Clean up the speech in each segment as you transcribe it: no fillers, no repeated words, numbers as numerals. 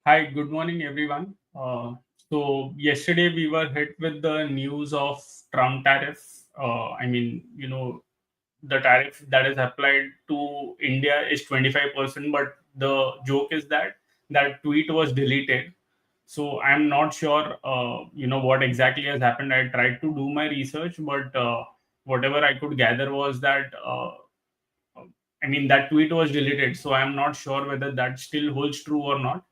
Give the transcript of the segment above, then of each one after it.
Hi, good morning, everyone. So yesterday we were hit with the news of Trump tariff. The tariff that is applied to India is 25%, but the joke is that that tweet was deleted. So I'm not sure, what exactly has happened. I tried to do my research, but whatever I could gather was that, that tweet was deleted. So I'm not sure whether that still holds true or not,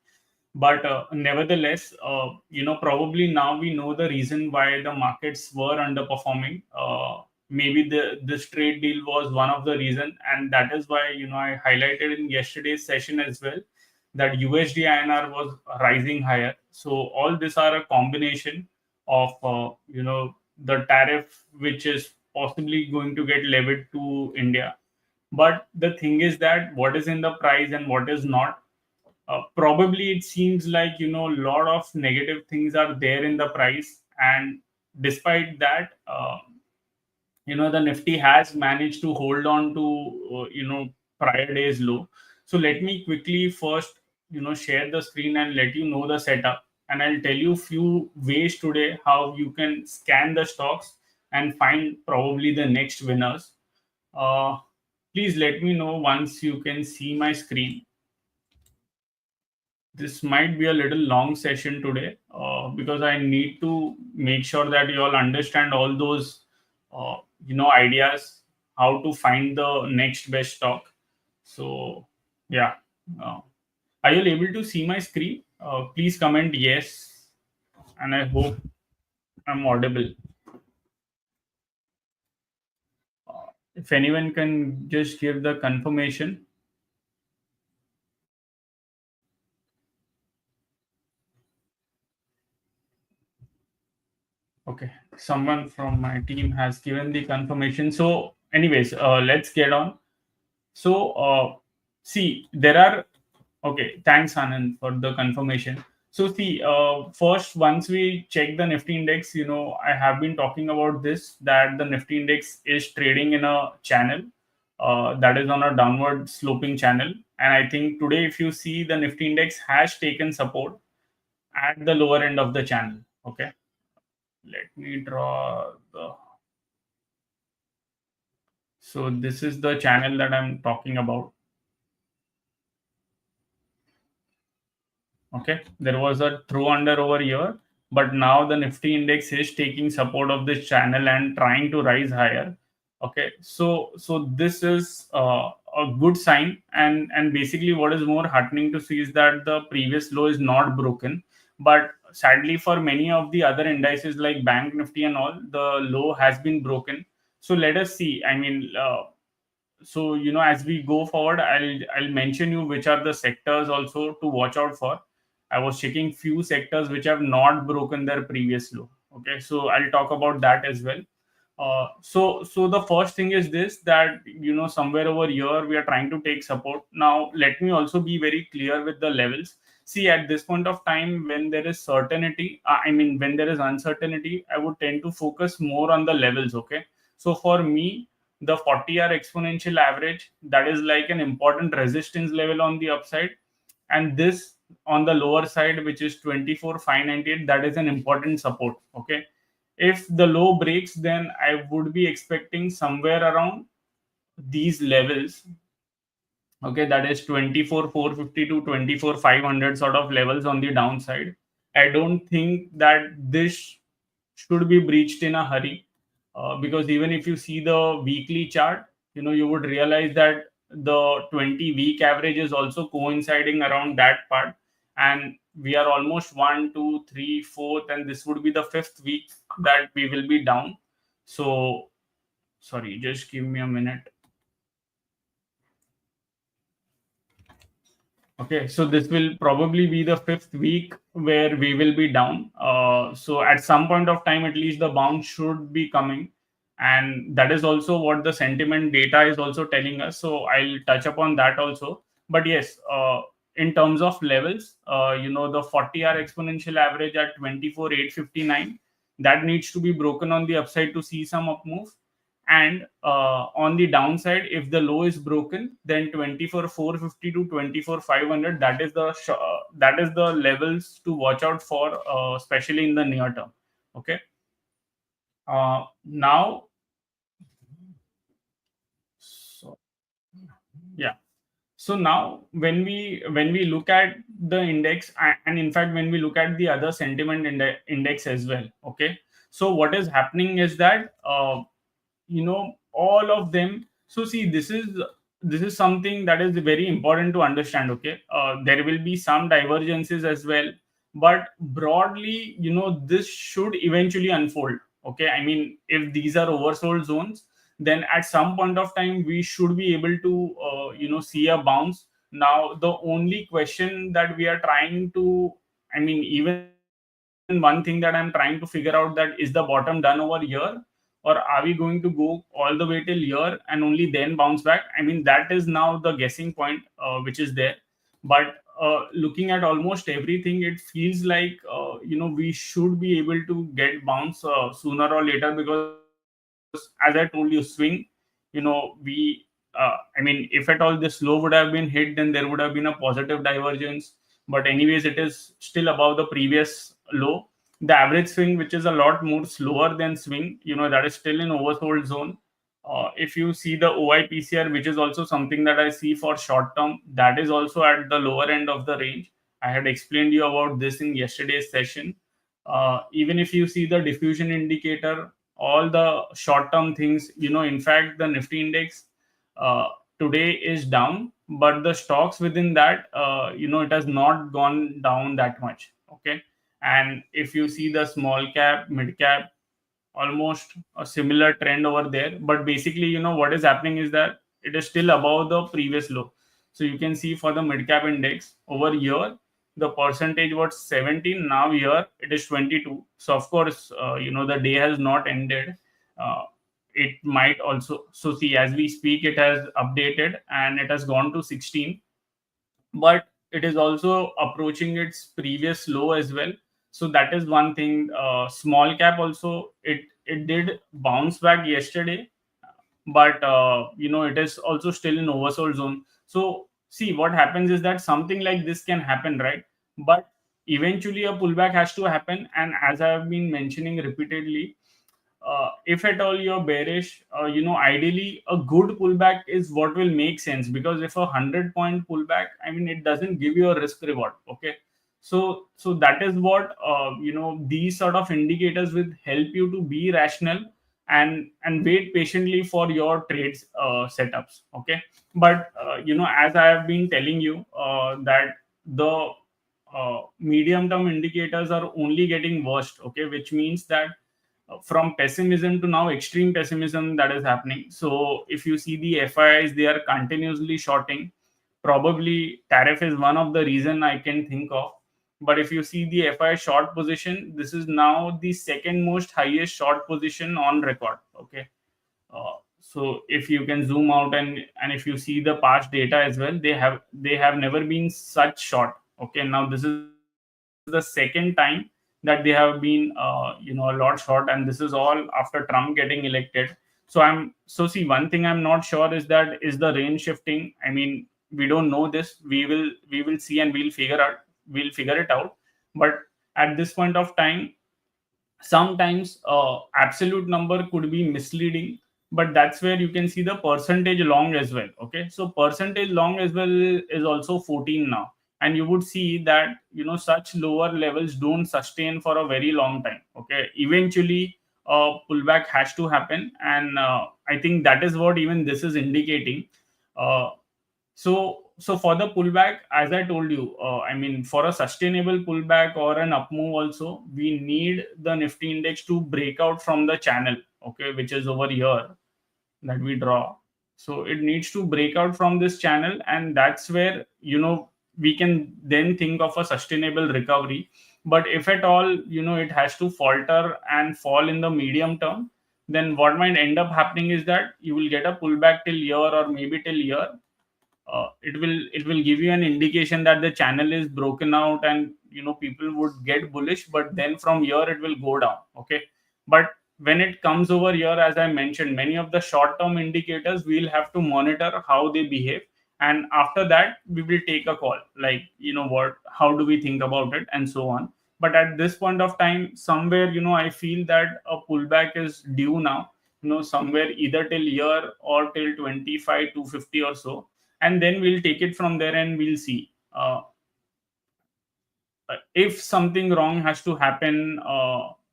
but nevertheless, probably now we know the reason why the markets were underperforming. Maybe this trade deal was one of the reason, and that is why I highlighted in yesterday's session as well that USD INR was rising higher. So all these are a combination of the tariff which is possibly going to get levied to India. But the thing is that what is in the price and what is not, probably it seems like a lot of negative things are there in the price, and despite that, the Nifty has managed to hold on to prior days low. So let me quickly first share the screen and let you know the setup, and I'll tell you few ways today how you can scan the stocks and find probably the next winners. uh, Please let me know once you can see my screen. This might be a little long session today, because I need to make sure that you all understand all those ideas, how to find the next best stock. So yeah, uh, are you able to see my screen? Please comment yes, and I hope I'm audible. If anyone can just give the confirmation. Okay, someone from my team has given the confirmation. So anyways, let's get on. So, see, there are okay. Thanks, Anand, for the confirmation. So, see, first, once we check the Nifty index, I have been talking about this that the Nifty index is trading in a channel that is on a downward sloping channel. And I think today, if you see, the Nifty index has taken support at the lower end of the channel. Okay, let me draw the. So, this is the channel that I'm talking about. Okay, there was a throw under over here, but now the Nifty index is taking support of this channel and trying to rise higher. Okay, so this is a good sign, and basically what is more heartening to see is that the previous low is not broken, but sadly for many of the other indices like Bank Nifty and all, the low has been broken. So let us see. So as we go forward, I'll mention you which are the sectors also to watch out for. I was checking few sectors which have not broken their previous low. Okay, so I'll talk about that as well. So the first thing is this, that somewhere over here we are trying to take support. Now let me also be very clear with the levels. See, at this point of time, when there is certainty, when there is uncertainty, I would tend to focus more on the levels. Okay, so for me, the 40-hour exponential average, that is like an important resistance level on the upside, and this on the lower side, which is 24,598, that is an important support. Okay, if the low breaks, then I would be expecting somewhere around these levels. Okay, that is 24,450 to 24,500 sort of levels on the downside. I don't think that this should be breached in a hurry, because even if you see the weekly chart, you would realize that the 20-week average is also coinciding around that part, and we are almost one, two, three, fourth, and this would be the fifth week that we will be down. So, sorry, just give me a minute. Okay, so this will probably be the fifth week where we will be down. So at some point of time, at least the bounce should be coming, and that is also what the sentiment data is also telling us. So I'll touch upon that also. But yes, in terms of levels, the 40-hour exponential average at 24,859, that needs to be broken on the upside to see some up move, And on the downside, if the low is broken, then 24,450 to 24,500, that is the levels to watch out for, especially in the near term. Okay. Now, so yeah. So now when we look at the index, and in fact when we look at the other sentiment index as well. Okay. So what is happening is that, all of them. So see, this is something that is very important to understand. Okay. There will be some divergences as well, but broadly, this should eventually unfold. Okay. I mean, if these are oversold zones, then at some point of time we should be able to see a bounce. Now the only question that we are trying to, I mean, even one thing that I'm trying to figure out, that is the bottom done over here, or are we going to go all the way till here and only then bounce back? I mean, that is now the guessing point, which is there. But looking at almost everything, it feels like, we should be able to get bounce sooner or later, because as I told you, swing, we I mean, if at all this low would have been hit, then there would have been a positive divergence. But anyways, it is still above the previous low. The average swing, which is a lot more slower than swing, that is still in oversold zone. If you see the OIPCR, which is also something that I see for short term, that is also at the lower end of the range. I had explained you about this in yesterday's session. Even if you see the diffusion indicator, all the short term things, in fact, the Nifty index uh, today is down, but the stocks within that, it has not gone down that much. Okay. And if you see the small cap, mid cap, almost a similar trend over there. But basically, what is happening is that it is still above the previous low. So you can see for the mid cap index over here, the percentage was 17. Now here it is 22. So of course, the day has not ended. Uh, it might also, so see, as we speak, it has updated and it has gone to 16, but it is also approaching its previous low as well. So that is one thing. Small cap also, it did bounce back yesterday, but it is also still in oversold zone. So see, what happens is that something like this can happen, right? But eventually a pullback has to happen, and as I have been mentioning repeatedly, if at all you're bearish, ideally a good pullback is what will make sense, because if 100-point pullback, I mean, it doesn't give you a risk reward. Okay. So that is what, these sort of indicators will help you to be rational and wait patiently for your trades setups. Okay. But as I have been telling you, that the medium term indicators are only getting worse. Okay, which means that from pessimism to now extreme pessimism that is happening. So if you see the FIIs, they are continuously shorting. Probably tariff is one of the reason I can think of. But if you see the FI short position, this is now the second most highest short position on record. Okay. So if you can zoom out, and if you see the past data as well, they have never been such short. Okay. Now this is the second time that they have been a lot short, and this is all after Trump getting elected. So see, one thing I'm not sure is that, is the range shifting? I mean, we don't know this. We will see, and we'll figure it out. But at this point of time, sometimes absolute number could be misleading, but that's where you can see the percentage long as well. Okay, so percentage long as well is also 14 now, and you would see that, such lower levels don't sustain for a very long time. Okay, eventually pullback has to happen, and I think that is what even this is indicating. Uh, so so for the pullback, as I told you, I mean, for a sustainable pullback or an up move also, we need the Nifty index to break out from the channel, okay, which is over here that we draw. So it needs to break out from this channel, and that's where, we can then think of a sustainable recovery. But if at all, it has to falter and fall in the medium term, then what might end up happening is that you will get a pullback till here, or maybe till here. It will give you an indication that the channel is broken out, and people would get bullish, but then from here it will go down. Okay. But when it comes over here, as I mentioned, many of the short term indicators we'll have to monitor how they behave, and after that we will take a call, like, what, how do we think about it, and so on. But at this point of time, somewhere, I feel that a pullback is due now, somewhere either till year or till 25 to 50 or so, and then we'll take it from there and we'll see. If something wrong has to happen,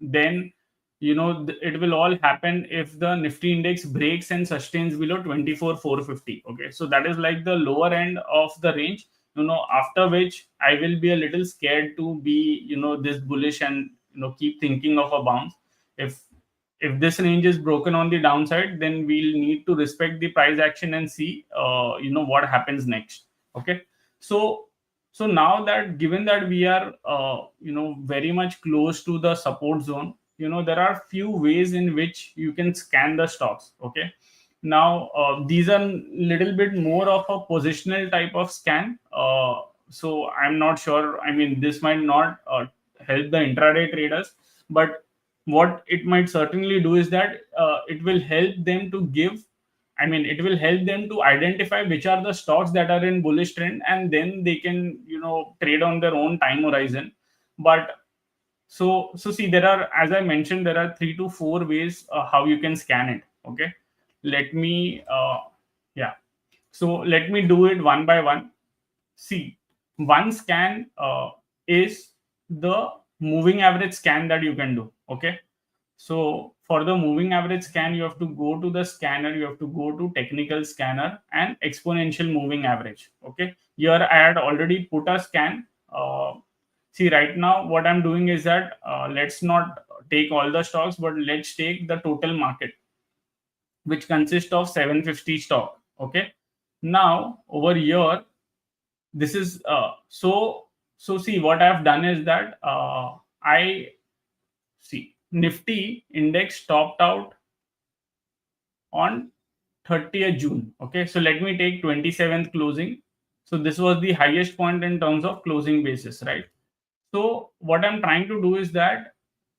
then it will all happen if the Nifty index breaks and sustains below 24,450. Okay, so that is like the lower end of the range, after which I will be a little scared to be, this bullish, and keep thinking of a bounce. If if this range is broken on the downside, then we'll need to respect the price action and see what happens next. Okay, so now that, given that we are very much close to the support zone, there are few ways in which you can scan the stocks. Okay, now these are little bit more of a positional type of scan, so I'm not sure, I mean, this might not help the intraday traders, but what it might certainly do is that it will help them to give, I mean, it will help them to identify which are the stocks that are in bullish trend, and then they can, trade on their own time horizon. But see, there are, as I mentioned, there are 3 to 4 ways how you can scan it. Okay, let me, yeah. So let me do it one by one. See, one scan is the moving average scan that you can do. Okay, so for the moving average scan, you have to go to the scanner, you have to go to technical scanner and exponential moving average. Okay, here I had already put a scan. See, right now what I'm doing is that, let's not take all the stocks, but let's take the total market, which consists of 750 stock. Okay, now over here, this is see, what I've done is that, I see Nifty index topped out on 30th June. Okay, so let me take 27th closing. So this was the highest point in terms of closing basis, right? So what I'm trying to do is that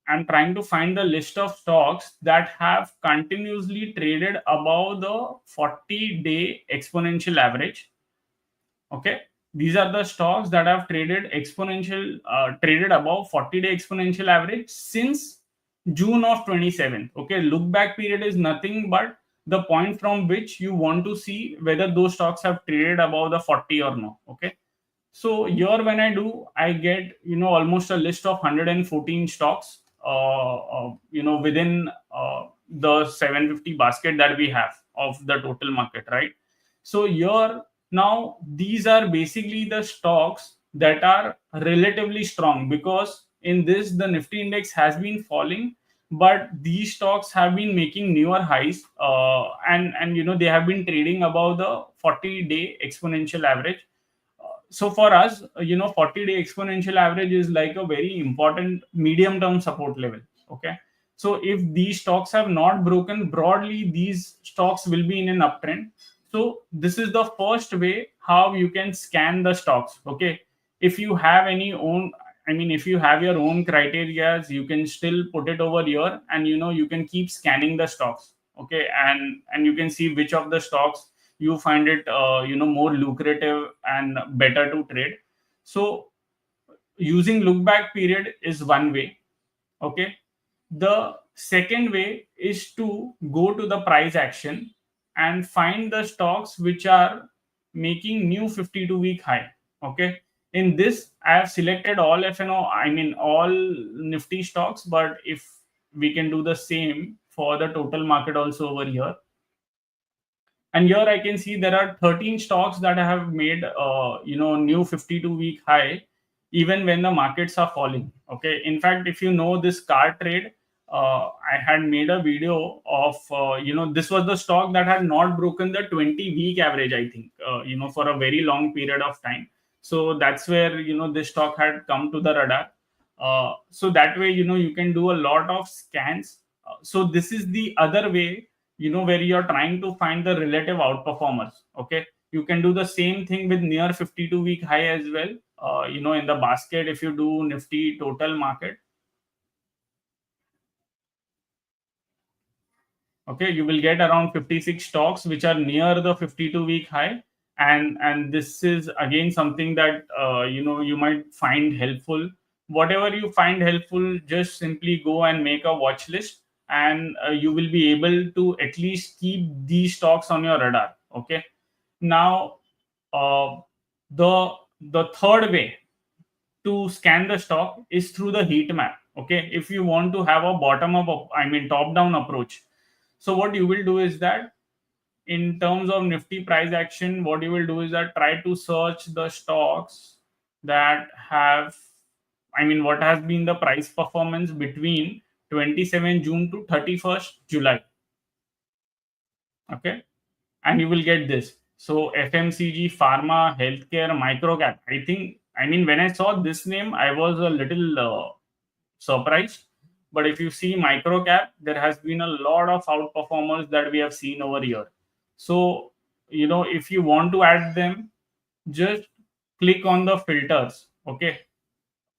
I'm trying to find the list of stocks that have continuously traded above the 40-day exponential average. Okay, these are the stocks that have traded above 40-day exponential average since June of 27th. Okay, look back period is nothing but the point from which you want to see whether those stocks have traded above the 40 or no. Okay, so here when I do, I get, almost a list of 114 stocks, within the 750 basket that we have of the total market, right? So here, now these are basically the stocks that are relatively strong, because in this the Nifty index has been falling, but these stocks have been making newer highs, and they have been trading above the 40-day exponential average. So for us, 40-day exponential average is like a very important medium term support level. Okay, so if these stocks have not broken, broadly these stocks will be in an uptrend. So this is the first way how you can scan the stocks. Okay, if you have any own, I mean, if you have your own criteria, you can still put it over here, and you can keep scanning the stocks. Okay, and you can see which of the stocks you find it more lucrative and better to trade. So using look back period is one way. Okay, the second way is to go to the price action and find the stocks which are making new 52-week high. Okay, in this I have selected all FNO, I mean all Nifty stocks, but if we can do the same for the total market also over here, and here I can see there are 13 stocks that have made new 52-week high even when the markets are falling. Okay, in fact, if you know this car trade, I had made a video of this was the stock that had not broken the 20-week average, I think, for a very long period of time. So that's where this stock had come to the radar. So that way you can do a lot of scans. So this is the other way, where you're trying to find the relative outperformers. Okay, you can do the same thing with near 52-week high as well. In the basket, if you do Nifty total market, Okay, you will get around 56 stocks which are near the 52-week high, and this is again something that you might find helpful. Whatever you find helpful, just simply go and make a watch list, and you will be able to at least keep these stocks on your radar. Okay, now uh, the the third way to scan the stock is through the heat map. Okay, if you want to have a bottom up, I mean top down approach, so what you will do is that in terms of Nifty price action, what you will do is that try to search the stocks that have, I mean, what has been the price performance between 27 June to 31st July. Okay, and you will get this. So FMCG, pharma, healthcare, microcap. I mean, when I saw this name, I was a little surprised. But if you see microcap, there has been a lot of outperformers that we have seen over here. So, if you want to add them, just click on the filters. Okay,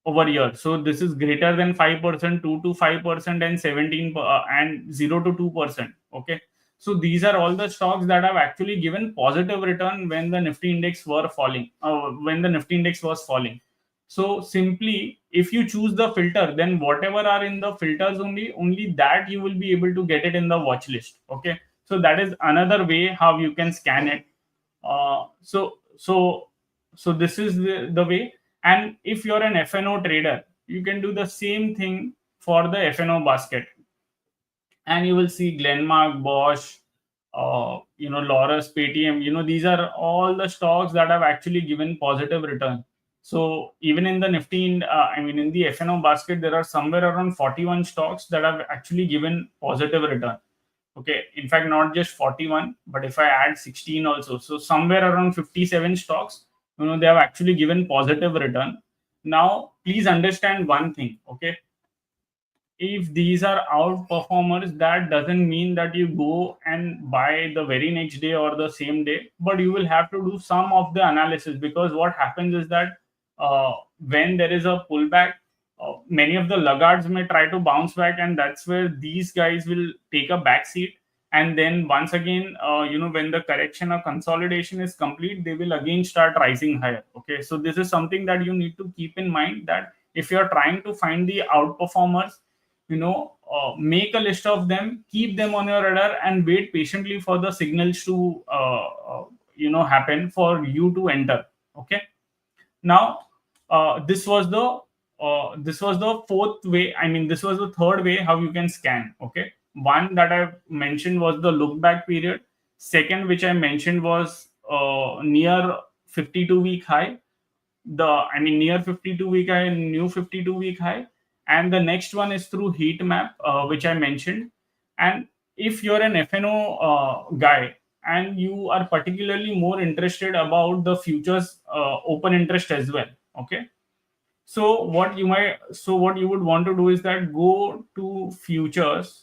over here. So this is greater than 5%, 2 to 5%, and 17 and 0 to 2%. Okay. So these are all the stocks that have actually given positive return when the Nifty index were falling, when the Nifty index was falling. So simply, if you choose the filter, then whatever are in the filters only that you will be able to get it in the watch list. Okay. So that is another way how you can scan it. So this is the way. And if you're an FNO trader, you can do the same thing for the FNO basket, and you will see Glenmark, Bosch, Laurus, Paytm. These are all the stocks that have actually given positive return. So even in the Nifty, in the FNO basket, there are somewhere around 41 stocks that have actually given positive return. Okay, in fact, not just 41, but if I add 16 also, so somewhere around 57 stocks, they have actually given positive return. Now, please understand one thing. Okay, if these are outperformers, that doesn't mean that you go and buy the very next day or the same day, but you will have to do some of the analysis, because what happens is that when there is a pullback, many of the laggards may try to bounce back, and that's where these guys will take a back seat. And then once again, when the correction or consolidation is complete, they will again start rising higher. Okay, so this is something that you need to keep in mind, that if you're trying to find the outperformers, make a list of them, keep them on your radar, and wait patiently for the signals to happen for you to enter. Okay, now this was the fourth way, this was the third way how you can scan. Okay, one that I mentioned was the look back period. Second, which I mentioned, was near 52-week high, near 52-week high and new 52-week high. And the next one is through heat map, which I mentioned. And if you're an FNO guy, and you are particularly more interested about the futures open interest as well. Okay, so what you would want to do is that go to futures.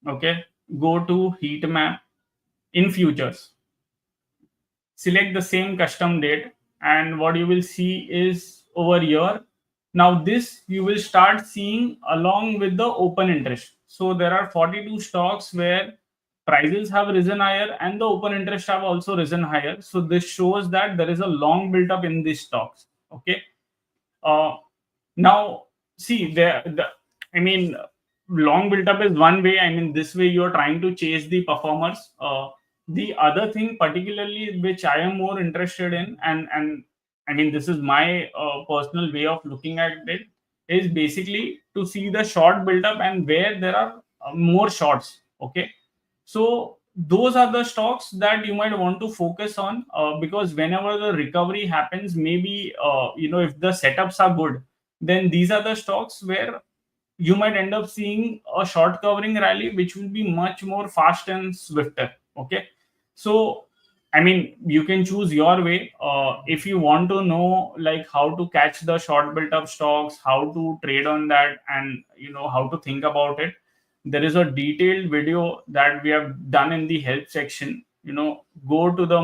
Okay, go to heat map in futures, select the same custom date, and what you will see is over here. Now this you will start seeing along with the open interest. So there are 42 stocks where prices have risen higher and the open interest have also risen higher. So this shows that there is a long built up in these stocks. Okay, uh, now, see, long built up is one way. This way you're trying to chase the performers. The other thing, particularly, which I am more interested in, and this is my personal way of looking at it, is basically to see the short build up and where there are more shorts. Okay, so those are the stocks that you might want to focus on, because whenever the recovery happens, maybe if the setups are good, then these are the stocks where you might end up seeing a short covering rally, which will be much more fast and swifter. Okay, so you can choose your way. If you want to know like how to catch the short built up stocks, how to trade on that, and how to think about it, there is a detailed video that we have done in the help section. Go to the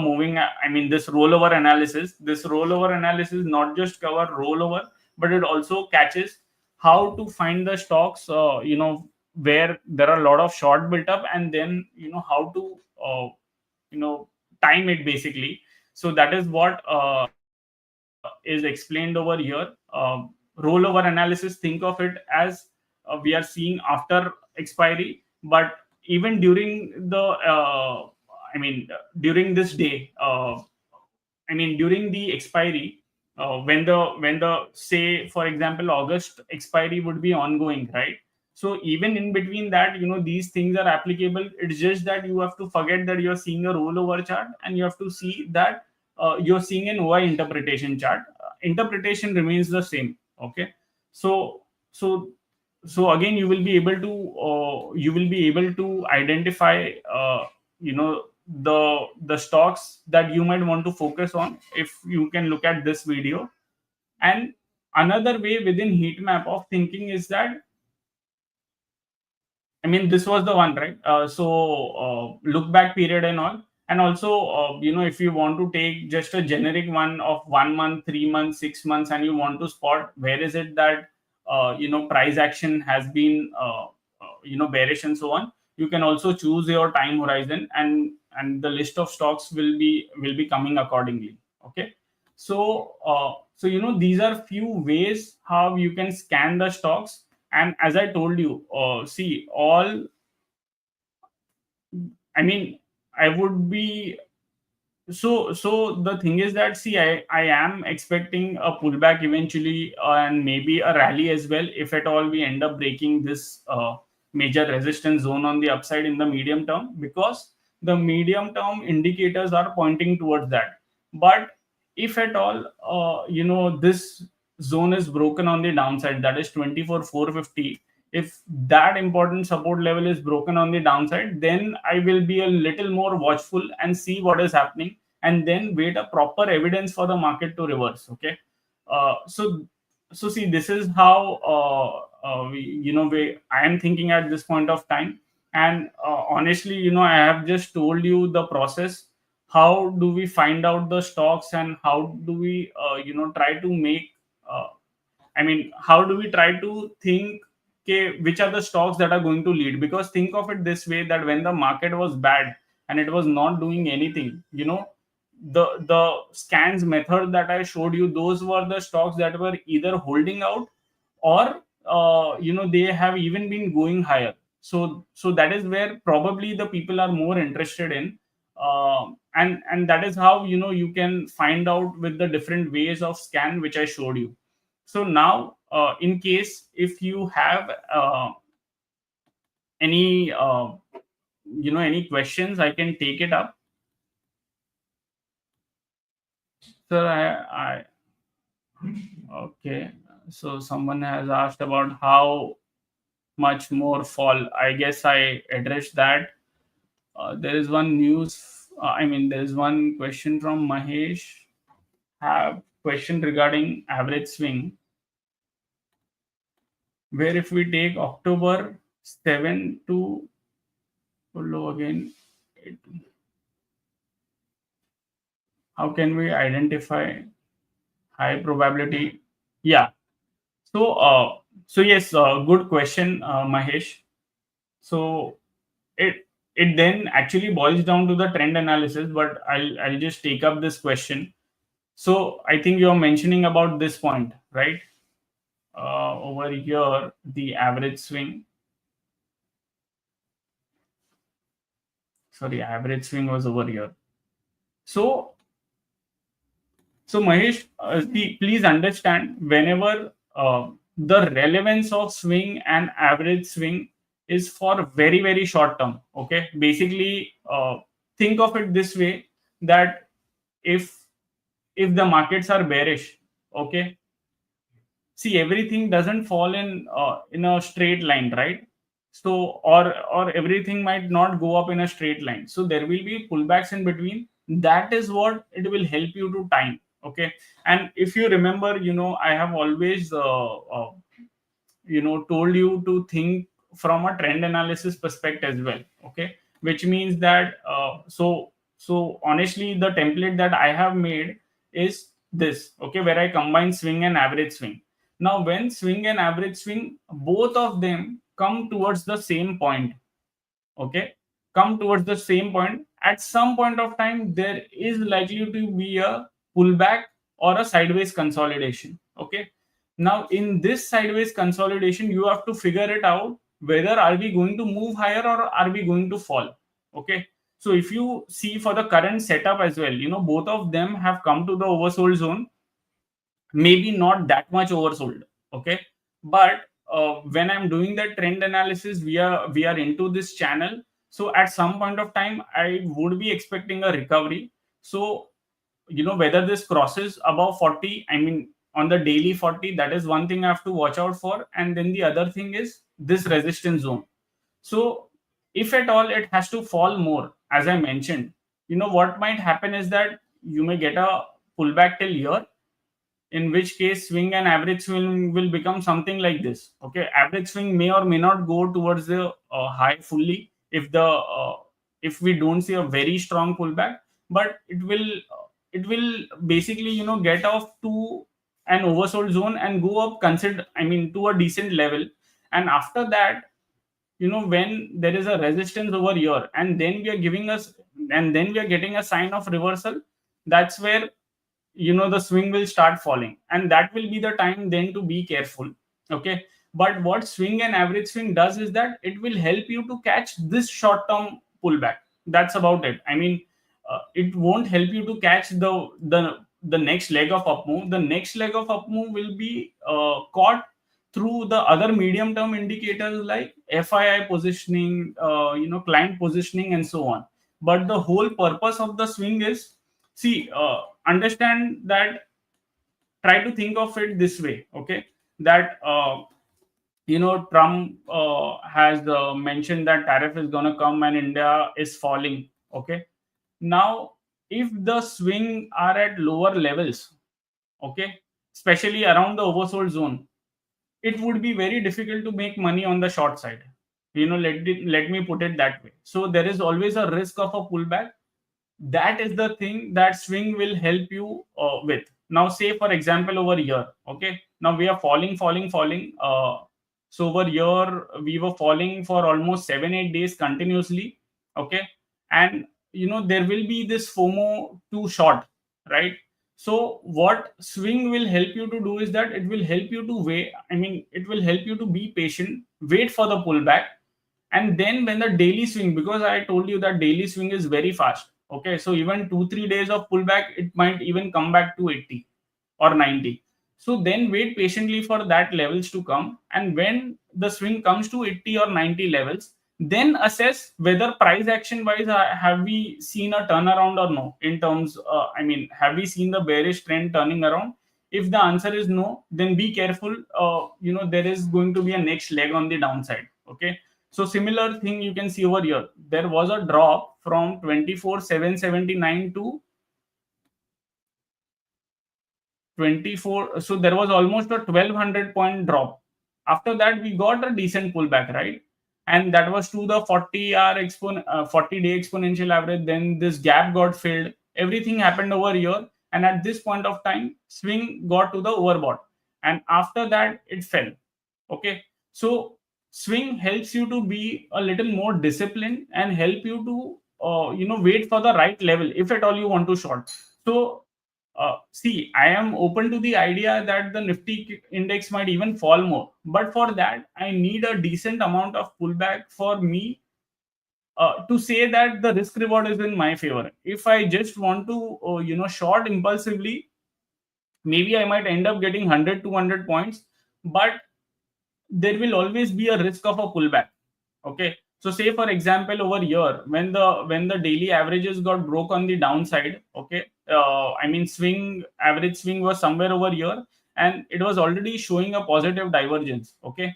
this rollover analysis not just cover rollover, but it also catches how to find the stocks where there are a lot of short built up, and then how to you know time it basically. So that is what is explained over here. Rollover analysis, think of it as we are seeing after expiry, but even during the during this day, during the expiry, when the say for example August expiry would be ongoing, right? So even in between that, these things are applicable. It's just that you have to forget that you're seeing a rollover chart, and you have to see that you're seeing an OI interpretation chart. Interpretation remains the same. Okay. So so so again, you will be able to identify you know the stocks that you might want to focus on if you can look at this video. And another way within heat map of thinking is that, this was the one, right? Look back period and all. And also, if you want to take just a generic one of 1 month, 3 months, 6 months, and you want to spot where is it that, price action has been, bearish and so on, you can also choose your time horizon, and the list of stocks will be coming accordingly. Okay. So these are few ways how you can scan the stocks. And as I told you, see, all I mean, I would be so the thing is that, see, I am expecting a pullback eventually, and maybe a rally as well, if at all we end up breaking this major resistance zone on the upside in the medium term, because the medium term indicators are pointing towards that. But if at all this zone is broken on the downside, that is 24,450, if that important support level is broken on the downside, then I will be a little more watchful and see what is happening, and then wait a proper evidence for the market to reverse. Okay. So see, this is how I am thinking at this point of time. And honestly, I have just told you the process. How do we find out the stocks, and how do we try to make uh, how do we try to think, okay, which are the stocks that are going to lead? Because think of it this way, that when the market was bad and it was not doing anything, the scans method that I showed you, those were the stocks that were either holding out, or they have even been going higher. So that is where probably the people are more interested in. And that is how you can find out with the different ways of scan which I showed you. So now, in case if you have any any questions, I can take it up. So okay. So someone has asked about how much more fall. I guess I addressed that. There is one news. There is one question from Mahesh. Have question regarding average swing, where if we take October 7 to low again, how can we identify high probability? Yeah. So yes, good question, Mahesh. So it then actually boils down to the trend analysis, but I'll just take up this question. So I think you're mentioning about this point, right? Over here, the average swing. Sorry, average swing was over here. So Mahesh, please understand, whenever the relevance of swing and average swing is for very, very short term. Okay. Basically, think of it this way, that if the markets are bearish, okay, see, everything doesn't fall in a straight line, right? So, or everything might not go up in a straight line, so there will be pullbacks in between. That is what it will help you to time. Okay. And if you remember, I have always told you to think from a trend analysis perspective as well. Okay. Which means that so honestly, the template that I have made is this. Okay. Where I combine swing and average swing. Now when swing and average swing, both of them come towards the same point. Okay, come towards the same point. At some point of time, there is likely to be a pullback or a sideways consolidation. Okay, now in this sideways consolidation, you have to figure it out whether are we going to move higher or are we going to fall. Okay, so if you see for the current setup as well, both of them have come to the oversold zone, maybe not that much oversold. Okay, but when I'm doing the trend analysis, we are into this channel. So at some point of time, I would be expecting a recovery. So whether this crosses above 40, I mean on the daily 40, that is one thing I have to watch out for. And then the other thing is this resistance zone. So if at all it has to fall more, as I mentioned, what might happen is that you may get a pullback till here, in which case swing and average swing will become something like this. Okay, average swing may or may not go towards the high fully if we don't see a very strong pullback, but it will basically get off to an oversold zone and go up, consider, I mean, to a decent level. And after that, when there is a resistance over here, and then we are getting a sign of reversal, that's where the swing will start falling, and that will be the time then to be careful. Okay, but what swing and average swing does is that it will help you to catch this short term pullback. That's about it. I mean, it won't help you to catch the next leg of up move. The next leg of up move will be caught through the other medium term indicators like FII positioning, client positioning, and so on. But the whole purpose of the swing is, see, understand that, try to think of it this way. Okay, that Trump has mentioned that tariff is going to come and India is falling. Okay, now if the swing are at lower levels, okay, especially around the oversold zone, it would be very difficult to make money on the short side. Let me put it that way. So there is always a risk of a pullback. That is the thing that swing will help you with. Now say for example over here, okay, now we are falling, so over here we were falling for almost 7-8 days continuously. Okay, and there will be this FOMO to short, right? So what swing will help you to do is that it will help you to wait, I mean it will help you to be patient, wait for the pullback. And then when the daily swing, because I told you that daily swing is very fast. Okay, so even 2-3 days of pullback, it might even come back to 80 or 90. So then wait patiently for that levels to come, and when the swing comes to 80 or 90 levels, then assess whether price action wise have we seen a turnaround or no, in terms I mean, have we seen the bearish trend turning around? If the answer is no, then be careful. There is going to be a next leg on the downside. Okay, so similar thing you can see over here. There was a drop from 24,779 to 24. So there was almost a 1,200 point drop. After that, we got a decent pullback, right? And that was to the 40-day exponential average. Then this gap got filled. Everything happened over here. And at this point of time, swing got to the overbought. And after that, it fell. Okay. So swing helps you to be a little more disciplined and help you to wait for the right level if at all you want to short. So see, I am open to the idea that the Nifty index might even fall more, but for that I need a decent amount of pullback for me to say that the risk reward is in my favor. If I just want to short impulsively, maybe I might end up getting 100-200 points, but there will always be a risk of a pullback. Okay, so say for example over here, when the daily averages got broke on the downside. Okay, I mean average swing was somewhere over here, and it was already showing a positive divergence. Okay,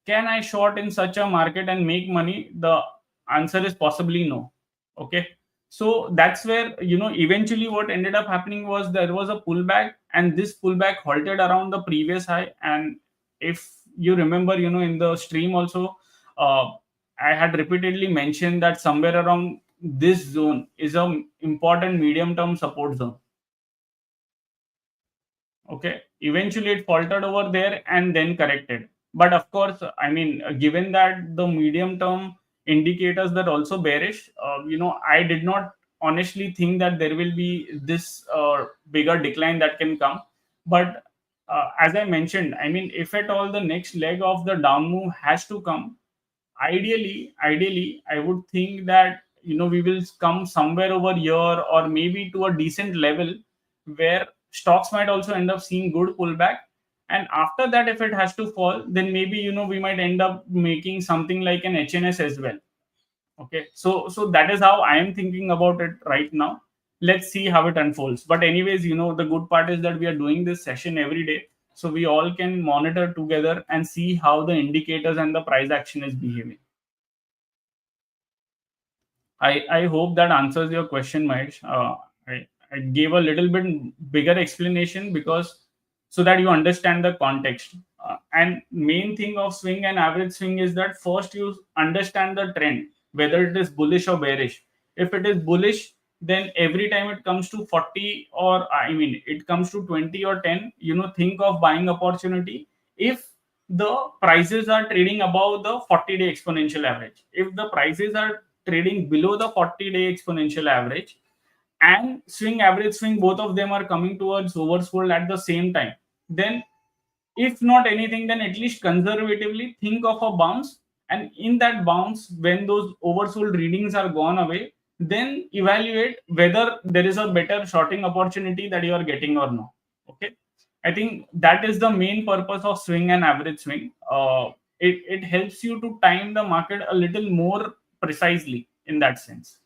can I short in such a market and make money? The answer is possibly no. Okay, so that's where eventually what ended up happening was there was a pullback, and this pullback halted around the previous high. And if you remember, in the stream also, uh, I had repeatedly mentioned that somewhere around this zone is a important medium term support zone. Okay, eventually it faltered over there and then corrected. But of course, I mean, given that the medium term indicators that also bearish, I did not honestly think that there will be this bigger decline that can come. But as I mentioned, I mean, if at all the next leg of the down move has to come, ideally I would think that we will come somewhere over here, or maybe to a decent level where stocks might also end up seeing good pullback. And after that, if it has to fall, then maybe we might end up making something like an HNS as well. Okay, so that is how I am thinking about it right now. Let's see how it unfolds. But anyways, the good part is that we are doing this session every day, so we all can monitor together and see how the indicators and the price action is behaving. I hope that answers your question, Mahesh. I gave a little bit bigger explanation because so that you understand the context. And main thing of swing and average swing is that first you understand the trend, whether it is bullish or bearish. If it is bullish, then every time it comes to 40, or I mean it comes to 20 or 10, think of buying opportunity if the prices are trading above the 40-day exponential average. If the prices are trading below the 40-day exponential average and swing average swing, both of them are coming towards oversold at the same time, then if not anything, then at least conservatively think of a bounce. And in that bounce, when those oversold readings are gone away, then evaluate whether there is a better shorting opportunity that you are getting or not. Okay, I think that is the main purpose of swing and average swing. It helps you to time the market a little more precisely in that sense.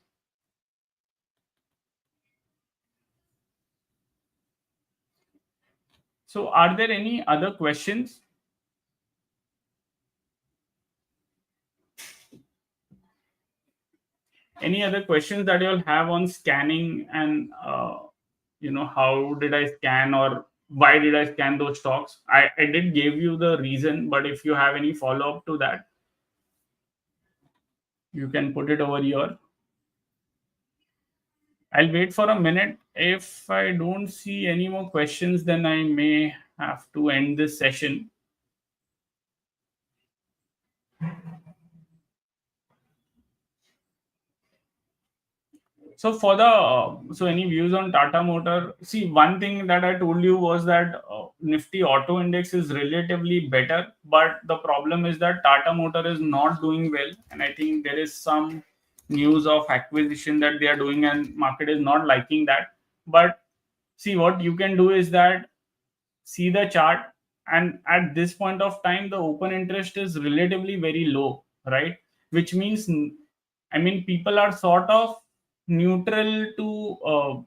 So are there any other questions? Any other questions that you'll have on scanning, and how did I scan, or why did I scan those stocks? I did give you the reason, but if you have any follow-up to that, you can put it over here. I'll wait for a minute. If I don't see any more questions, then I may have to end this session. So for the any views on Tata Motor? See, one thing that I told you was that Nifty Auto Index is relatively better, but the problem is that Tata Motor is not doing well, and I think there is some news of acquisition that they are doing, and market is not liking that. But see, what you can do is that see the chart, and at this point of time, the open interest is relatively very low, right? Which means, I mean, people are sort of neutral to,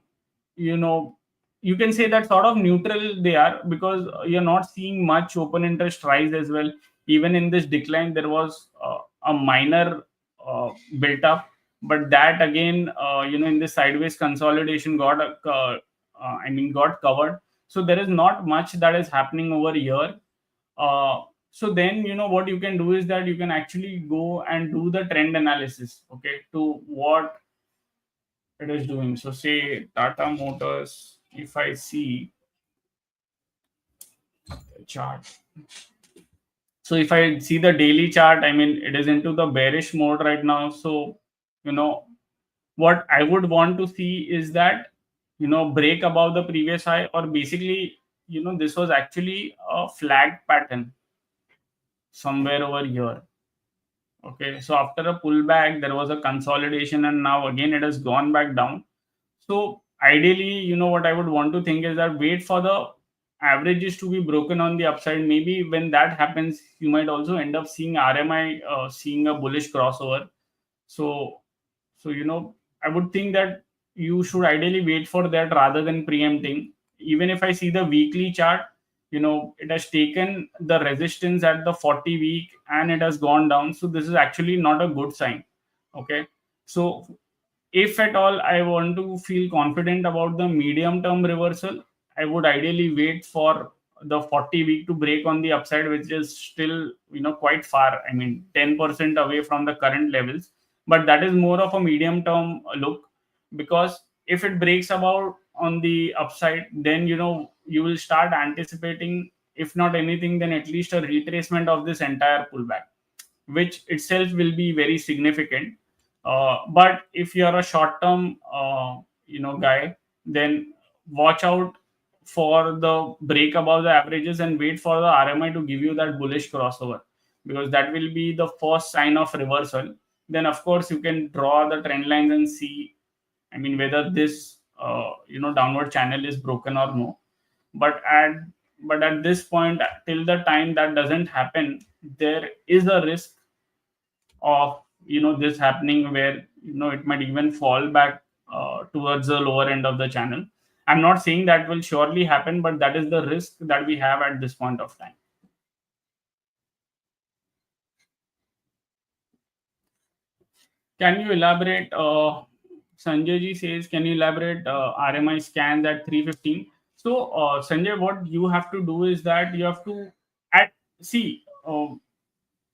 you know, you can say that sort of neutral they are, because you're not seeing much open interest rise as well. Even in this decline, there was a minor built up, but that again, in this sideways consolidation got covered. So there is not much that is happening over here. So then, what you can do is that you can actually go and do the trend analysis, okay, to what it is doing. So say Tata Motors, if I see the chart. So if I see the daily chart, I mean, it is into the bearish mode right now. So, you know, what I would want to see is that, break above the previous high, or basically, this was actually a flag pattern somewhere over here. Okay, so after a pullback, there was a consolidation, and now again it has gone back down. So ideally, what I would want to think is that wait for the averages to be broken on the upside. Maybe when that happens, you might also end up seeing RMI seeing a bullish crossover. So, I would think that you should ideally wait for that rather than preempting. Even if I see the weekly chart, it has taken the resistance at the 40 week and it has gone down. So this is actually not a good sign. Okay. So if at all I want to feel confident about the medium term reversal, I would ideally wait for the 40 week to break on the upside, which is still, quite far. I mean, 10% away from the current levels. But that is more of a medium term look, because if it breaks about on the upside, then, you will start anticipating if not anything, then at least a retracement of this entire pullback, which itself will be very significant. But if you are a short term guy, then watch out for the break above the averages and wait for the RMI to give you that bullish crossover, because that will be the first sign of reversal. Then of course you can draw the trend lines and see, I mean, whether this downward channel is broken or no. But at this point, till the time that doesn't happen, there is a risk of this happening, where it might even fall back towards the lower end of the channel. I'm not saying that will surely happen, but that is the risk that we have at this point of time. Can you elaborate? Sanjay ji says, can you elaborate RMI scans at 315? So, Sanjay, what you have to do is that you have to at see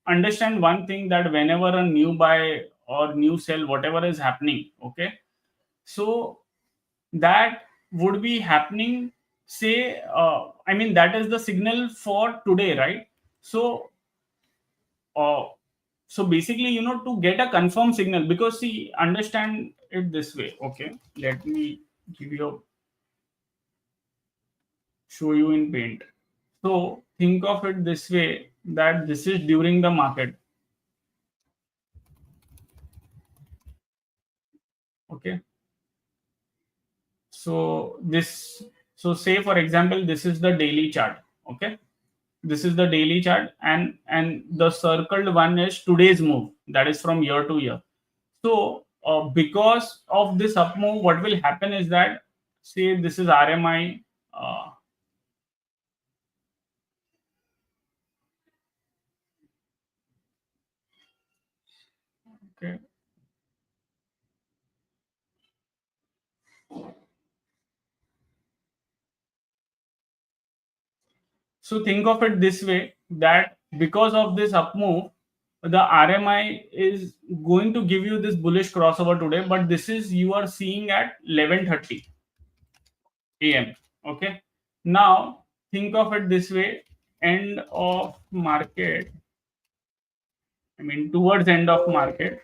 understand one thing, that whenever a new buy or new sell, whatever is happening, okay, so that would be happening, say, I mean, that is the signal for today, right? So uh, so basically, to get a confirmed signal, because see, understand it this way, okay, let me give you show you in paint. So think of it this way, that this is during the market, okay. So this, so say for example, this is the daily chart, okay. This is the daily chart, and the circled one is today's move, that is from year to year. So because of this up move, what will happen is that, say this is RMI, okay. So think of it this way, that because of this up move, the RMI is going to give you this bullish crossover today, but this is, you are seeing at 11:30 a.m. Okay. Now think of it this way, end of market. I mean, towards end of market.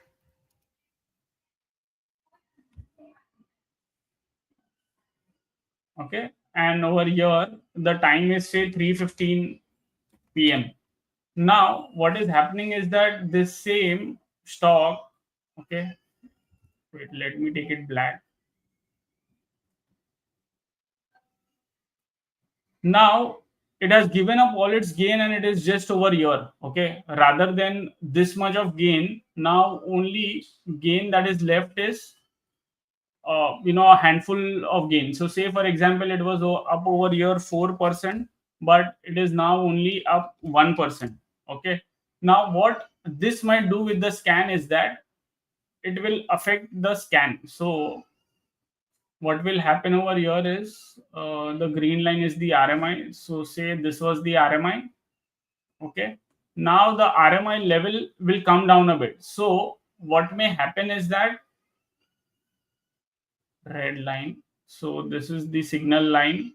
Okay. And over here, the time is say 3:15 p.m. Now, what is happening is that this same stock, okay, wait, let me take it black. Now it has given up all its gain and it is just over here, okay. Rather than this much of gain, now only gain that is left is a handful of gain. So say for example, it was up over here 4%, but it is now only up 1%, okay. Now what this might do with the scan is that it will affect the scan. So what will happen over here is, the green line is the RMI. So say this was the RMI, okay. Now the RMI level will come down a bit. So what may happen is that, red line, so this is the signal line.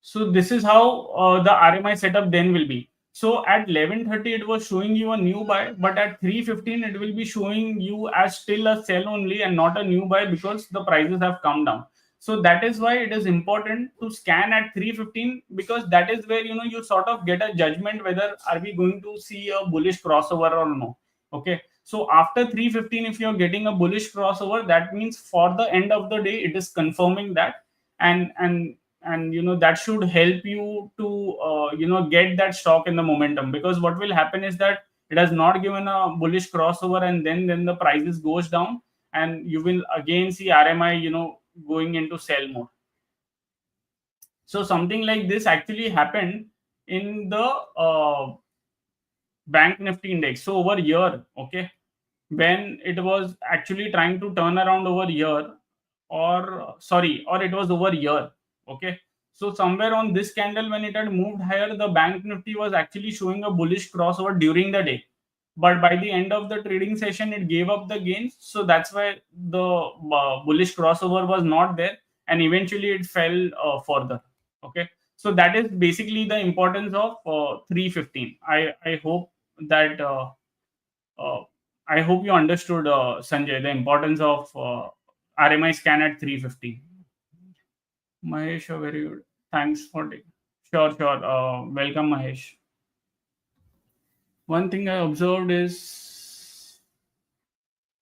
So this is how the RMI setup then will be. So at 11:30 it was showing you a new buy, but at 3:15 it will be showing you as still a sell only and not a new buy, because the prices have come down. So that is why it is important to scan at 3:15, because that is where you sort of get a judgment whether are we going to see a bullish crossover or no. Okay. So after 3:15, if you're getting a bullish crossover, that means for the end of the day it is confirming that, and that should help you to get that stock in the momentum, because what will happen is that it has not given a bullish crossover, and then the prices goes down, and you will again see RMI going into sell mode. So something like this actually happened in the bank nifty index. So over here, okay, when it was actually trying to turn around over here, or sorry, or it was over here, okay. So somewhere on this candle, when it had moved higher, the bank nifty was actually showing a bullish crossover during the day, but by the end of the trading session it gave up the gains. So that's why the bullish crossover was not there, and eventually it fell further. Okay, so that is basically the importance of 315. I hope that uh, I hope you understood, Sanjay, the importance of RMI scan at 315. Mahesh, very good. Thanks for taking. Sure, sure. Welcome, Mahesh. One thing I observed is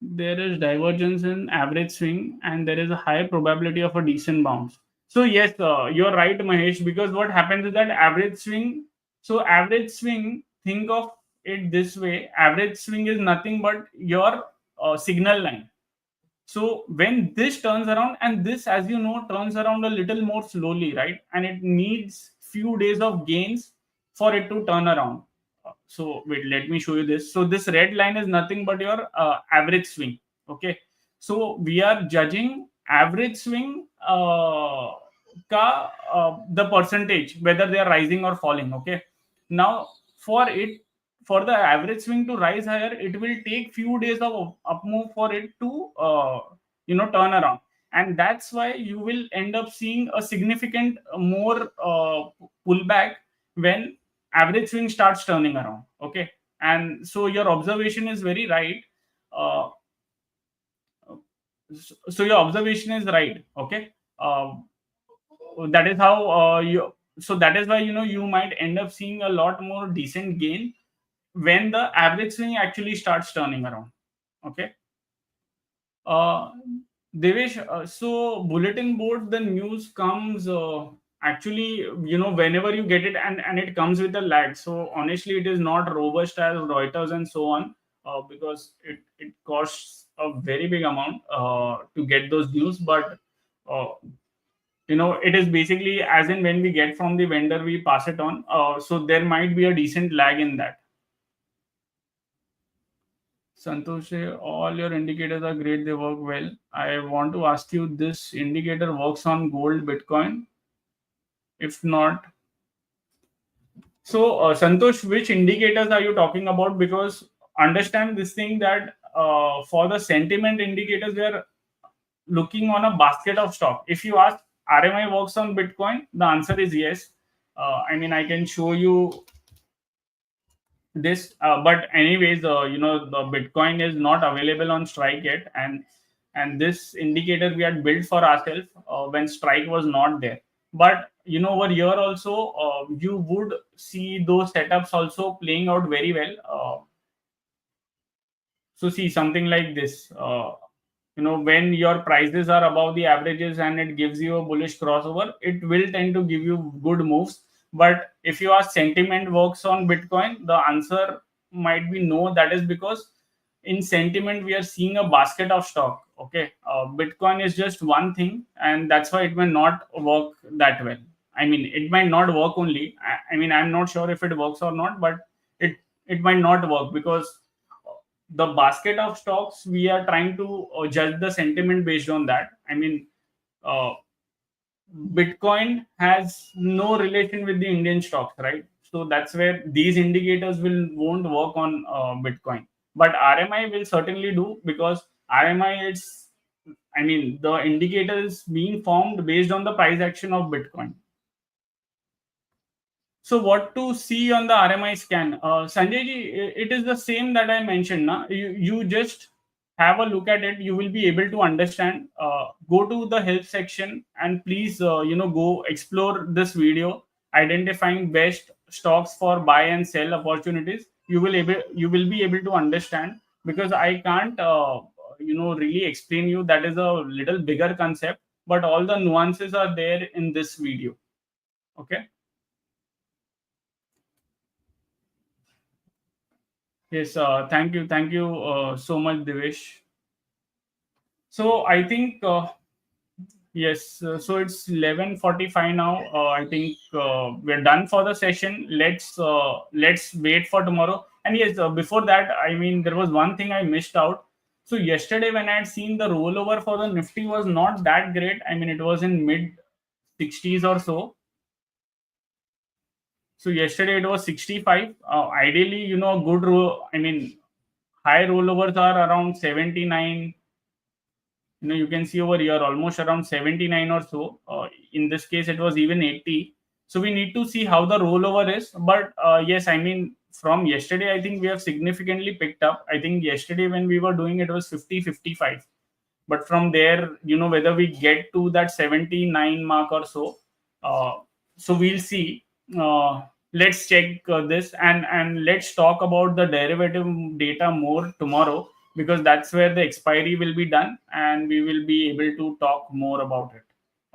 there is divergence in average swing and there is a high probability of a decent bounce. So yes, you're right, Mahesh, because what happens is that average swing, so average swing, think of it this way: average swing is nothing but your signal line. So when this turns around, and this, as you know, turns around a little more slowly, right? And it needs few days of gains for it to turn around. So wait, let me show you this. So this red line is nothing but your average swing. Okay. So we are judging average swing the percentage, whether they are rising or falling. Okay. Now for it, for the average swing to rise higher, it will take few days of up move for it to turn around, and that's why you will end up seeing a significant more pullback when average swing starts turning around. Okay, and so your observation is very right. uh, so your observation is right. Okay, that is how you so that is why you might end up seeing a lot more decent gain when the average swing actually starts turning around. Okay. uh Devesh, so bulletin board, the news comes actually, whenever you get it, and it comes with a lag. So honestly, it is not robust as Reuters and so on, because it costs a very big amount to get those news. But uh, it is basically as in when we get from the vendor, we pass it on. So there might be a decent lag in that. Santosh, all your indicators are great. They work well. I want to ask you, this indicator works on gold, Bitcoin? If not, so Santosh, which indicators are you talking about? Because understand this thing that for the sentiment indicators, we are looking on a basket of stock. If you ask RMI works on Bitcoin, the answer is yes. I mean, I can show you this, but anyways, the Bitcoin is not available on Strike yet, and this indicator we had built for ourselves when Strike was not there. But over here also, you would see those setups also playing out very well. So see something like this. When your prices are above the averages and it gives you a bullish crossover, it will tend to give you good moves. But if you ask sentiment works on Bitcoin, the answer might be no. That is because in sentiment we are seeing a basket of stock. Okay, Bitcoin is just one thing, and that's why it may not work that well. I mean, it might not work only. I mean, I'm not sure if it works or not, but it it might not work because the basket of stocks, we are trying to judge the sentiment based on that. I mean, uh, Bitcoin has no relation with the Indian stocks, right? So that's where these indicators will won't work on Bitcoin, but RMI will certainly do, because RMI, it's, I mean, the indicator is being formed based on the price action of Bitcoin. So what to see on the RMI scan? Sanjay ji, it is the same that I mentioned. Na? You just have a look at it. You will be able to understand. Go to the help section and please, go explore this video, identifying best stocks for buy and sell opportunities. You will be able to understand, because I can't, really explain you. That is a little bigger concept, but all the nuances are there in this video. Okay. Yes, thank you so much, Devesh. So I think yes, so it's 11:45 now. I think we're done for the session. Let's wait for tomorrow. And yes, before that, I mean, there was one thing I missed out. So yesterday, when I had seen the rollover for the Nifty was not that great. I mean, it was in mid 60s or so. So yesterday it was 65. Ideally, good roll. I mean, high rollovers are around 79, You can see over here almost around 79 or so. In this case it was even 80. So we need to see how the rollover is. But yes, I mean, from yesterday I think we have significantly picked up. I think yesterday when we were doing it was 50-55, but from there, whether we get to that 79 mark or so. So we'll see. Let's check this, and let's talk about the derivative data more tomorrow, because that's where the expiry will be done and we will be able to talk more about it.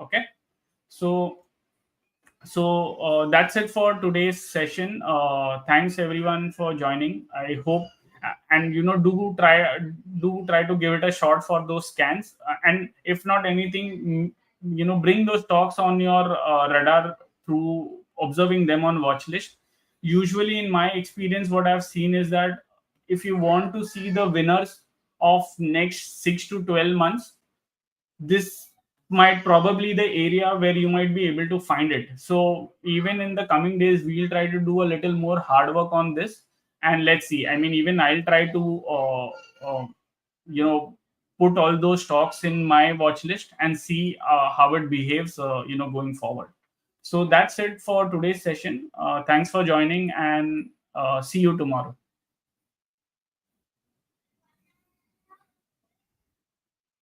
Okay. So so that's it for today's session. Thanks everyone for joining. I hope, and do try to give it a shot for those scans. And if not anything, bring those stocks on your radar through observing them on watch list. Usually, in my experience, what I've seen is that if you want to see the winners of next 6 to 12 months, this might probably the area where you might be able to find it. So even in the coming days, we'll try to do a little more hard work on this, and let's see. I mean, even I'll try to you know put all those stocks in my watch list and see how it behaves going forward. So that's it for today's session. Thanks for joining, and see you tomorrow.